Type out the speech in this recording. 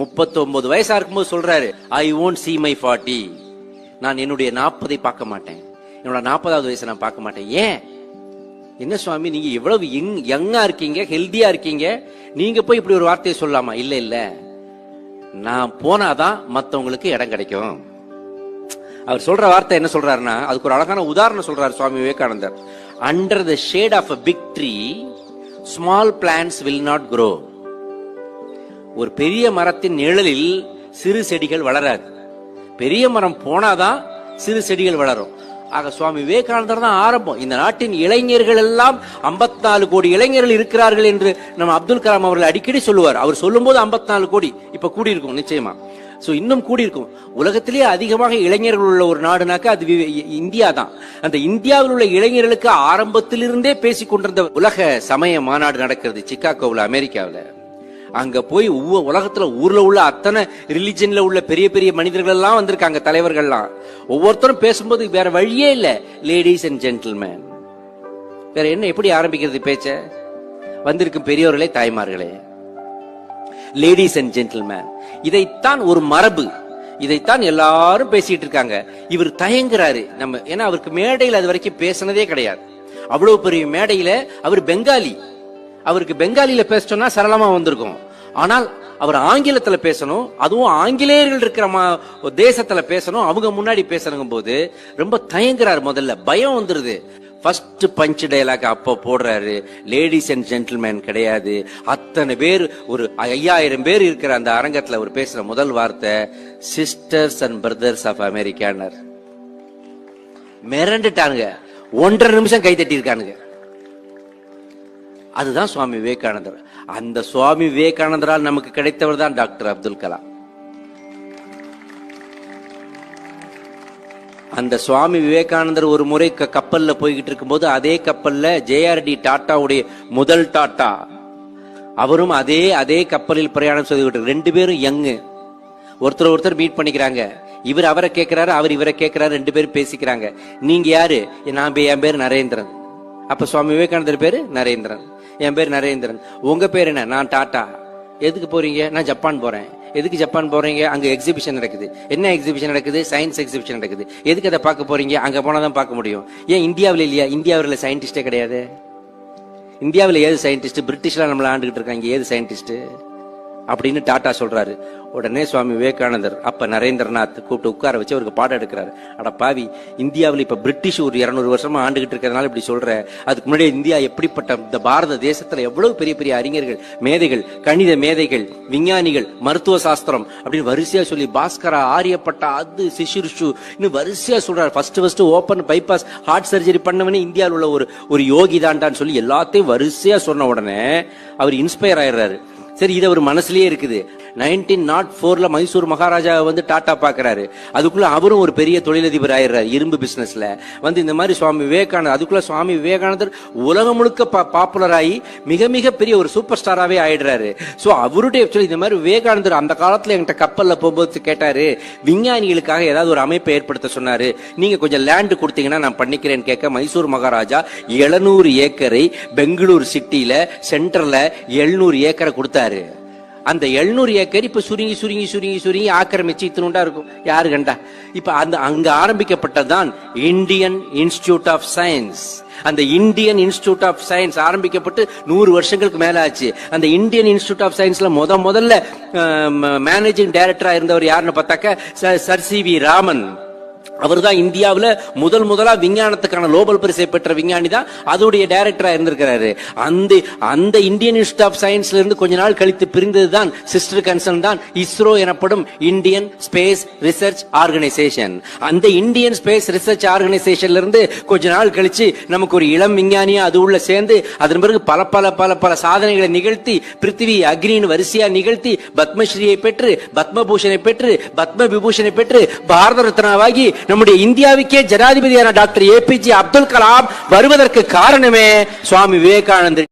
39 வயசா இருக்கும்போது சொல்றாரு, ஐ won't see my 40. நான் என்னுடைய 40 பார்க்க மாட்டேன், என்னோட 40வது வயசை நான் பார்க்க மாட்டேன். ஏன்? என்ன சுவாமி நீங்க எவ்வளவு யங்கா இருக்கீங்க, ஹெல்தியா இருக்கீங்க, நீங்க போய் இப்படி ஒரு வார்த்தையை சொல்லலாமா? இல்ல இல்ல, நான் போனாதான் மத்தவங்களுக்கு இடம் கிடைக்கும். அவர் சொல்ற வார்த்தை என்ன சொல்றாருன்னா, அதுக்கு ஒரு அழகான உதாரணம் சொல்றாரு Swami Vivekanandar. Under the shade of a big tree, small plants will not grow. ஒரு பெரிய மரத்தின் நிழலில் சிறு செடிகள் வளராது. பெரிய மரம் போனாதான் சிறு செடிகள் வளரும். ஆக சுவாமி விவேகானந்தர் தான் ஆரம்பம். இந்த நாட்டின் இளைஞர்கள் எல்லாம் 54 கோடி இளைஞர்கள் இருக்கிறார்கள் என்று நம்ம அப்துல் கலாம் அவர்கள் அடிக்கடி சொல்லுவார். அவர் சொல்லும் போது 54 கோடி இப்ப கூடியிருக்கும் நிச்சயமா. இன்னும் கூடியிருக்கும். உலகத்திலேயே அதிகமாக இளைஞர்கள் உள்ள ஒரு நாடுனாக்க அது இந்தியா தான். அந்த இந்தியாவில் உள்ள இளைஞர்களுக்கு ஆரம்பத்திலிருந்தே பேசிக் கொண்டிருந்த உலக சமய மாநாடு நடக்கிறது சிக்காகோவில், அமெரிக்காவில். அங்க போய் உலகத்துல ஊர்ல உள்ள அத்தனை ரிலிஜன்ல உள்ள பெரிய பெரிய மனிதர்கள் எல்லாம் வந்திருக்காங்க, தலைவர்கள்லாம். ஒவ்வொருத்தரும் பேசும்போது வேற வழியே இல்ல, லேடிஸ் அண்ட் ஜென்டில்மேன். வேற என்ன, எப்படி ஆரம்பிக்கிறது பேச்ச? வந்திருக்கும் பெரியோர்களே, தாய்மார்களே, லேடிஸ் அண்ட் ஜென்டில்மேன். இதைத்தான் ஒரு மரபு, இதைத்தான் எல்லாரும் பேசிட்டு இருக்காங்க. இவர் தயங்குறாரு. நம்ம ஏன்னா அவருக்கு மேடையில் அது வரைக்கும் பேசினதே கிடையாது. அவ்வளவு பெரிய மேடையில அவர் பெங்காலி, அவருக்கு பெங்காலியில பேசணும்னா சரளமா வந்திருக்கும். ஆனால் அவர் ஆங்கிலத்துல பேசணும், அதுவும் ஆங்கிலேயர்கள் இருக்கிற தேசத்துல பேசணும், அவங்க முன்னாடி பேசணும் போது ரொம்ப தயங்குறாரு. முதல்ல பயம் வந்துருது. ஃபர்ஸ்ட் பஞ்ச் டயலாக் அப்ப போடுறாரு, லேடிஸ் அண்ட் ஜென்டில்மேன் கிடையாது. அத்தனை பேர், ஒரு 5000 பேர் இருக்கிற அந்த அரங்கத்துல அவர் பேசுற முதல் வார்த்தை சிஸ்டர்ஸ் அண்ட் பிரதர்ஸ் ஆஃப் அமெரிக்கானர். மிரண்டுட்டானுங்க. 1.5 நிமிஷம் கை தட்டி இருக்கானுங்க. அதுதான் சுவாமி விவேகானந்தர். அந்த சுவாமி விவேகானந்தரால் நமக்கு கிடைத்தவர் தான் டாக்டர் அப்துல் கலாம். அந்த சுவாமி விவேகானந்தர் ஒரு முறை கப்பல்ல போய்கிட்டு இருக்கும்போது, அதே கப்பல்ல ஜேஆர்டி டாட்டாவுடைய முதல் டாட்டா, அவரும் அதே கப்பலில் பிரயாணம் செய்துகிட்டு, 2 பேரும் யங்கு. ஒருத்தர் மீட் பண்ணிக்கிறாங்க. இவர் அவரை கேட்கிறாரு, அவர் இவரை கேட்கிறாரு, 2 பேரும் பேசிக்கிறாங்க. நீங்க யாரு? என் பேர் நரேந்திரன். அப்ப சுவாமி விவேகானந்தர் பேரு நரேந்திரன். என் பேர் நரேந்திரன். உங்க பேர் என்ன? நான் டாட்டா. எதுக்கு போறீங்க? நான் ஜப்பான் போறேன். எதுக்கு ஜப்பான் போறீங்க? அங்க எக்ஸிபிஷன் நடக்குது. என்ன எக்ஸிபிஷன் நடக்குது? சயின்ஸ் எக்ஸிபிஷன் நடக்குது. எதுக்கு அதை பார்க்க போறீங்க? அங்க போனாதான் பார்க்க முடியும். ஏன் இந்தியாவில் இல்லையா? இந்தியாவில் சயின்டிஸ்டே கிடையாது. இந்தியாவில் ஏது சயின்டிஸ்ட்? பிரிட்டிஷ்ல நம்மள ஆண்டுகிட்டு இருக்காங்க, ஏது சயின்டிஸ்ட் அப்படின்னு டாட்டா சொல்றாரு. உடனே சுவாமி விவேகானந்தர் அப்ப நரேந்திரநாத் கூப்பிட்டு உட்கார வச்சு அவருக்கு பாடம் எடுக்கிறாரு. அட பாவி, இந்தியாவில் இப்ப பிரிட்டிஷ் ஒரு 200 வருஷமா ஆண்டுகிட்டு இருக்கிறதுனால இப்படி சொல்ற, அதுக்கு முன்னாடி இந்தியா எப்படிப்பட்ட, இந்த பாரத தேசத்துல எவ்வளவு பெரிய பெரிய அறிஞர்கள், மேதைகள், கணித மேதைகள், விஞ்ஞானிகள், மருத்துவ சாஸ்திரம் அப்படின்னு வரிசையா சொல்லி, பாஸ்கரா, ஆரியப்பட்டா, அது சிசுர்ஷு இன்னும் வரிசையா சொல்றாரு. First open bypass heart surgery பண்ணவனே இந்தியாவில் உள்ள ஒரு யோகி தான்டான்னு சொல்லி எல்லாத்தையும் வரிசையா சொன்ன உடனே அவர் இன்ஸ்பயர் ஆயிடுறாரு. சரி, இது ஒரு மனசுலயே இருக்குது. 1904 மைசூர் மகாராஜா வந்து டாட்டா பாக்குறாரு. அதுக்குள்ள அவரும் ஒரு பெரிய தொழிலதிபர் ஆயிடுறாரு, இரும்பு பிசினஸ்ல. இந்த மாதிரி சுவாமி விவேகானந்தர், அதுக்குள்ள சுவாமி விவேகானந்தர் உலகம் முழுக்க பாப்புலர் ஆகி மிக மிக பெரிய ஒரு சூப்பர் ஸ்டாராவே ஆயிடுறாரு. சோ அவருடைய இந்த மாதிரி விவேகானந்தர் அந்த காலத்துல என்கிட்ட கப்பல்ல போகும்போது கேட்டாரு, விஞ்ஞானிகளுக்காக ஏதாவது ஒரு அமைப்பை ஏற்படுத்த சொன்னாரு. நீங்க கொஞ்சம் லேண்ட் கொடுத்தீங்கன்னா நான் பண்ணிக்கிறேன்னு கேட்க, மைசூர் மகாராஜா 700 ஏக்கரை பெங்களூர் சிட்டில சென்டர்ல 700 ஏக்கரை கொடுத்தாரு. அந்த 700 ஏக்கர் இப்ப சுருங்கி சுருங்கி சுருங்கி சுருங்கி ஆக்கிரமிச்சு இத்தினுண்டா இருக்கும். யாரு கண்டா? இப்ப அங்க ஆரம்பிக்கப்பட்டதான் இந்தியன் இன்ஸ்டிடியூட் ஆஃப் சயின்ஸ். அந்த இந்தியன் இன்ஸ்டிடியூட் ஆஃப் சயின்ஸ் ஆரம்பிக்கப்பட்டு 100 வருஷங்களுக்கு மேல ஆச்சு. அந்த இந்தியன் இன்ஸ்டிடியூட் ஆஃப் சயின்ஸ்ல முதல்ல மேனேஜிங் டைரக்டரா இருந்தவர் யாருன்னு பார்த்தாக்க சர் சி.வி. ராமன். அவர் தான் இந்தியாவில் முதலா விஞ்ஞானத்துக்கான நோபல் பரிசை பெற்ற விஞ்ஞானி தான், அதோடைய டைரக்டரா இருந்திருக்கிறாரு. அந்த இந்தியன் இன்ஸ்டிடியூட் ஆஃப் சயின்ஸ்ல இருந்து கொஞ்ச நாள் கழித்து பிரிந்தது தான் சிஸ்டர் கன்சர்ன் தான் இஸ்ரோ எனப்படும் இந்தியன் ஸ்பேஸ் ரிசர்ச் ஆர்கனைசேஷன். அந்த இந்தியன் ஸ்பேஸ் ரிசர்ச் ஆர்கனைசேஷன்ல இருந்து கொஞ்ச நாள் கழிச்சு நமக்கு ஒரு இளம் விஞ்ஞானியா அது உள்ள சேர்ந்து, அதன் பிறகு பல பல பல பல சாதனைகளை நிகழ்த்தி, பிருத்திவி அக்னியின் வரிசையா நிகழ்த்தி, பத்மஸ்ரீயை பெற்று, பத்மபூஷனை பெற்று, பத்ம விபூஷனை பெற்று, பாரத ரத்னாவாகி நம்முடைய இந்தியாவுக்கே ஜனாதிபதியான டாக்டர் ஏபிஜே அப்துல் கலாம் வருவதற்கு காரணமே சுவாமி விவேகானந்தர்.